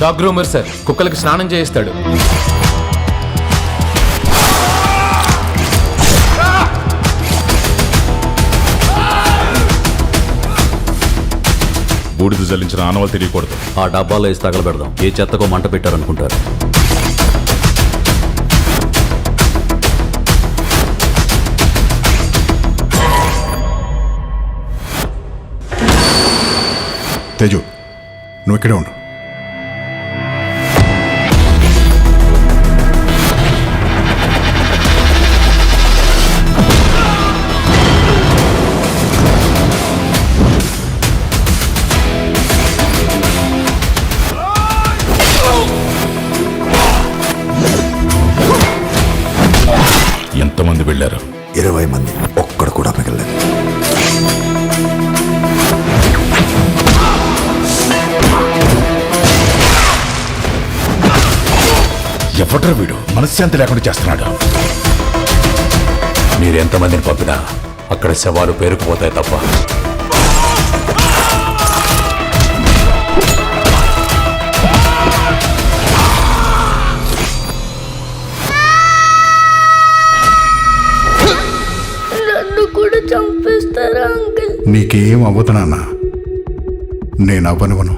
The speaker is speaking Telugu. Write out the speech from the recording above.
డాగ్ గ్రూమర్ సార్, కుక్కలకి స్నానం చేయిస్తాడు. బూడిద జల్లించిన ఆనవాళ్ళు తెలియకూడదు. ఆ డబ్బాలో వేసి తగలబెడదాం. ఏ చెత్తకో మంట పెట్టారనుకుంటారు. తేజు, నువ్వు ఇక్కడే ఉండు. ఎంతమంది వెళ్ళారు? 20 మంది. ఒక్కడు కూడా మిగలలేదు. ఎవడ్రా వీడు? మనశ్శాంతి లేకుండా చేస్తున్నాడు. మీరెంతమందిని పంపినా అక్కడ శవాలు పేరుకుపోతాయి తప్ప. నన్ను కూడా చంపేస్తారా అంకుల్? నీకేం అవ్వదు నాన్న, నేను అవ్వనివ్వను.